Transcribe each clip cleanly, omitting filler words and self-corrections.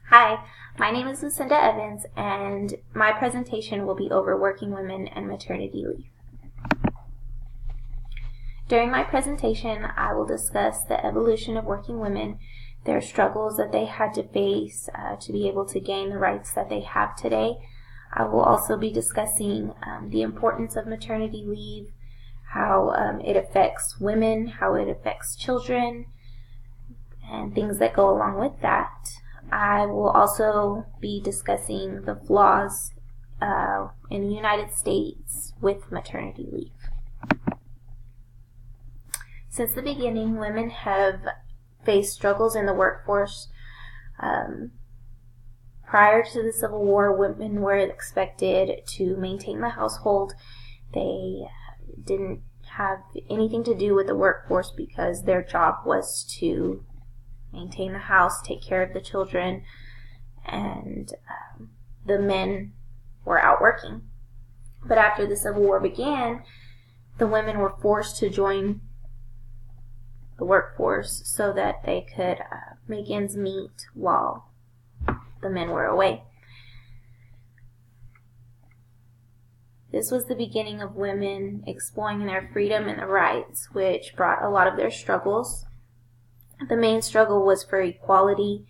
Hi, my name is Lucinda Evans, and my presentation will be over working women and maternity leave. During my presentation, I will discuss the evolution of working women, their struggles that they had to face to be able to gain the rights that they have today. I will also be discussing the importance of maternity leave, how it affects women, how it affects children, and things that go along with that. I will also be discussing the flaws in the United States with maternity leave. Since the beginning, women have faced struggles in the workforce. Prior to the Civil War, women were expected to maintain the household. They didn't have anything to do with the workforce because their job was to maintain the house, take care of the children, and the men were out working. But after the Civil War began, the women were forced to join the workforce so that they could make ends meet while the men were away. This was the beginning of women exploring their freedom and their rights, which brought a lot of their struggles. The main struggle was for equality.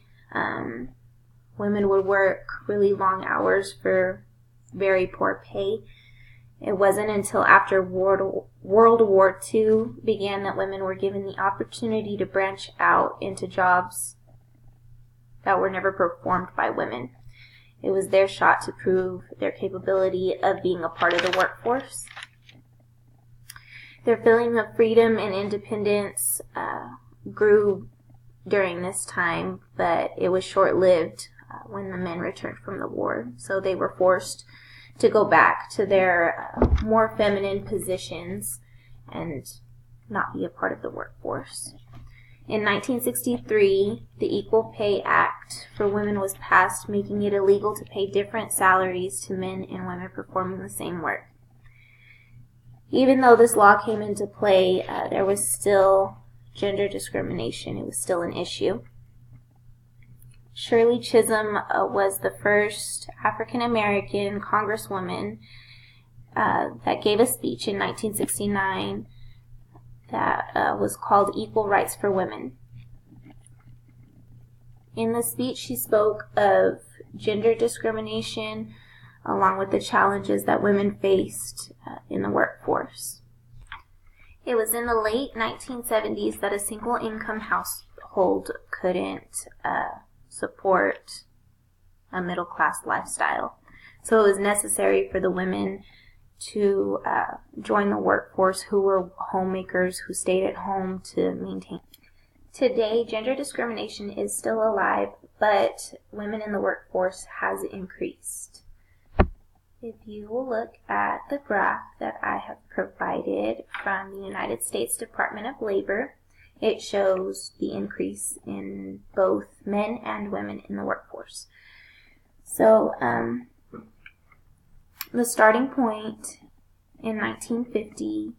Women would work really long hours for very poor pay. It wasn't until after World War II began that women were given the opportunity to branch out into jobs that were never performed by women. It was their shot to prove their capability of being a part of the workforce. Their feeling of freedom and independence grew during this time, but it was short-lived when the men returned from the war. So they were forced to go back to their more feminine positions and not be a part of the workforce. In 1963, the Equal Pay Act for women was passed, making it illegal to pay different salaries to men and women performing the same work. Even though this law came into play, there was still gender discrimination. It was still an issue. Shirley Chisholm was the first African American congresswoman that gave a speech in 1969 that was called Equal Rights for Women. In the speech, she spoke of gender discrimination along with the challenges that women faced in the workforce. It was in the late 1970s that a single income household couldn't support a middle class lifestyle. So it was necessary for the women to join the workforce who were homemakers, who stayed at home to maintain. Today, gender discrimination is still alive, but women in the workforce has increased. If you will look at the graph that I have provided from the United States Department of Labor, it shows the increase in both men and women in the workforce. So, the starting point in 1950,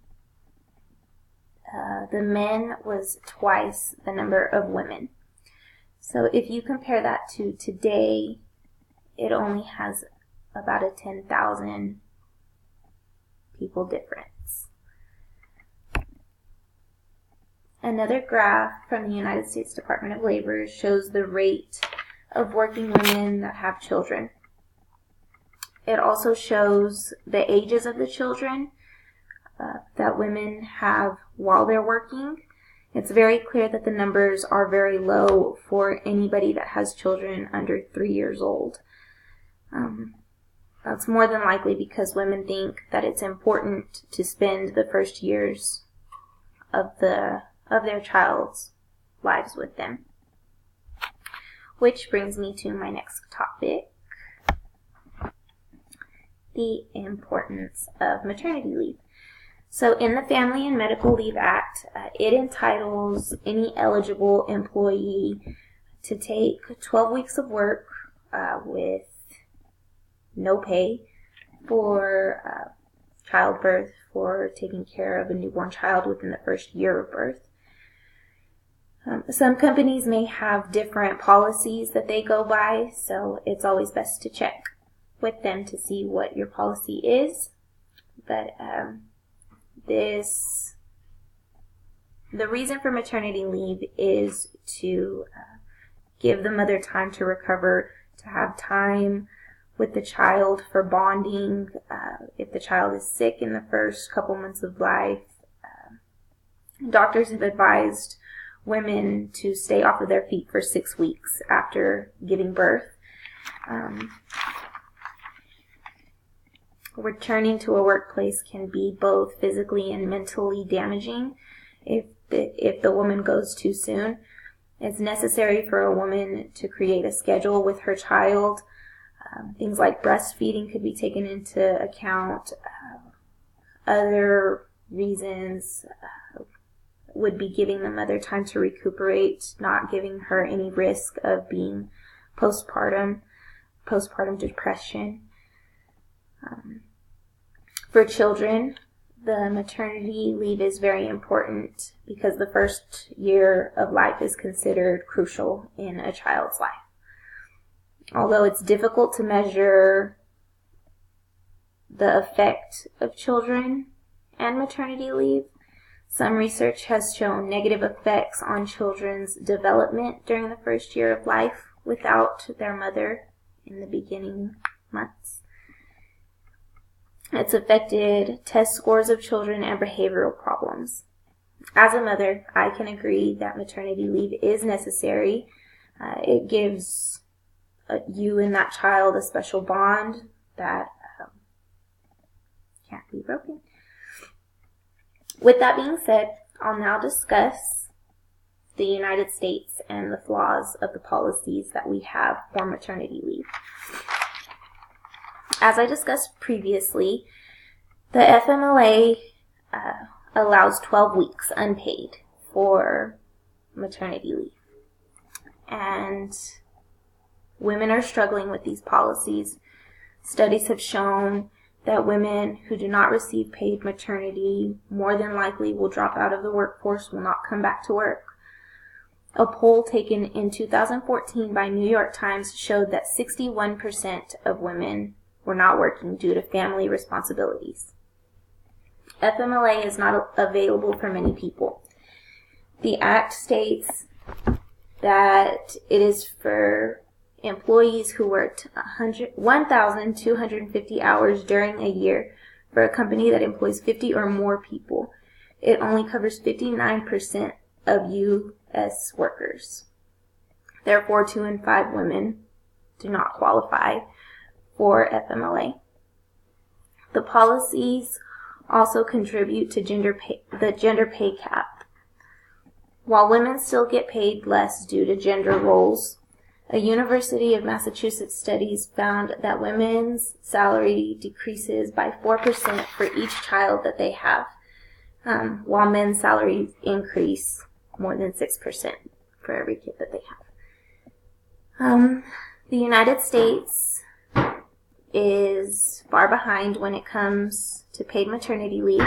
the men was twice the number of women. So if you compare that to today, it only has about a 10,000 people difference. Another graph from the United States Department of Labor shows the rate of working women that have children. It also shows the ages of the children that women have while they're working. It's very clear that the numbers are very low for anybody that has children under 3 years old. That's more than likely because women think that it's important to spend the first years of their child's lives with them. Which brings me to my next topic, the importance of maternity leave. So in the Family and Medical Leave Act, it entitles any eligible employee to take 12 weeks of work with no pay for childbirth, for taking care of a newborn child within the first year of birth. Some companies may have different policies that they go by, so it's always best to check with them to see what your policy is. But the reason for maternity leave is to give the mother time to recover, to have time with the child for bonding. If the child is sick in the first couple months of life, doctors have advised women to stay off of their feet for 6 weeks after giving birth. Returning to a workplace can be both physically and mentally damaging if the woman goes too soon. It's necessary for a woman to create a schedule with her child. Things like breastfeeding could be taken into account. Other reasons would be giving the mother time to recuperate, not giving her any risk of being postpartum depression. For children, the maternity leave is very important because the first year of life is considered crucial in a child's life. Although it's difficult to measure the effect of children and maternity leave, some research has shown negative effects on children's development during the first year of life without their mother in the beginning months. It's affected test scores of children and behavioral problems. As a mother, I can agree that maternity leave is necessary. It gives you and that child a special bond that can't be broken. With that being said, I'll now discuss the United States and the flaws of the policies that we have for maternity leave. As I discussed previously, the FMLA allows 12 weeks unpaid for maternity leave. And women are struggling with these policies. Studies have shown that women who do not receive paid maternity more than likely will drop out of the workforce, will not come back to work. A poll taken in 2014 by New York Times showed that 61% of women were not working due to family responsibilities. FMLA is not available for many people. The Act states that it is for employees who worked 1,250 hours during a year for a company that employs 50 or more people. It only covers 59% of U.S. workers. Therefore, 2 in 5 women do not qualify for FMLA. The policies also contribute to the gender pay gap. While women still get paid less due to gender roles, a University of Massachusetts studies found that women's salary decreases by 4% for each child that they have, while men's salaries increase more than 6% for every kid that they have. The United States is far behind when it comes to paid maternity leave.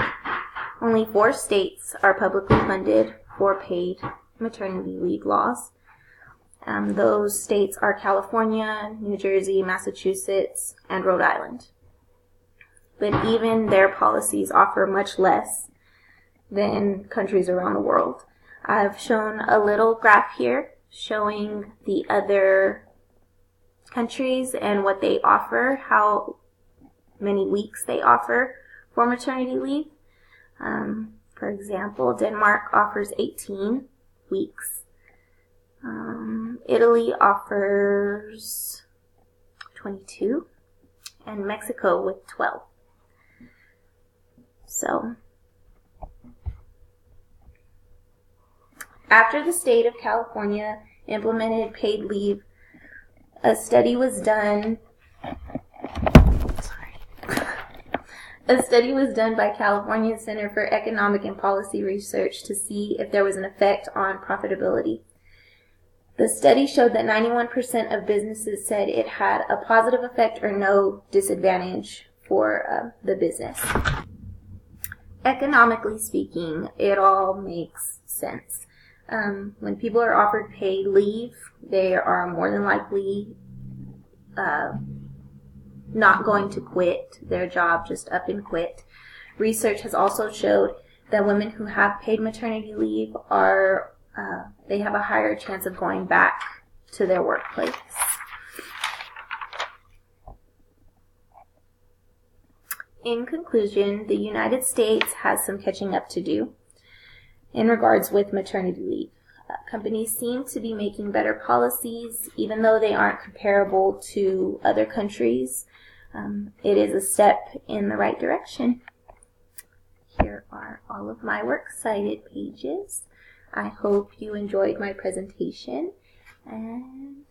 Only 4 states are publicly funded for paid maternity leave laws. Those states are California, New Jersey, Massachusetts, and Rhode Island. But even their policies offer much less than countries around the world. I've shown a little graph here showing the other countries and what they offer, how many weeks they offer for maternity leave. For example, Denmark offers 18 weeks. Italy offers 22, and Mexico with 12. So, after the state of California implemented paid leave, a study was done by California Center for Economic and Policy Research to see if there was an effect on profitability. The study showed that 91% of businesses said it had a positive effect or no disadvantage for the business. Economically speaking, it all makes sense. When people are offered paid leave, they are more than likely not going to quit their job, just up and quit. Research has also showed that women who have paid maternity leave they have a higher chance of going back to their workplace. In conclusion, the United States has some catching up to do in regards with maternity leave. Companies seem to be making better policies, even though they aren't comparable to other countries. It is a step in the right direction. Here are all of my works cited pages. I hope you enjoyed my presentation, and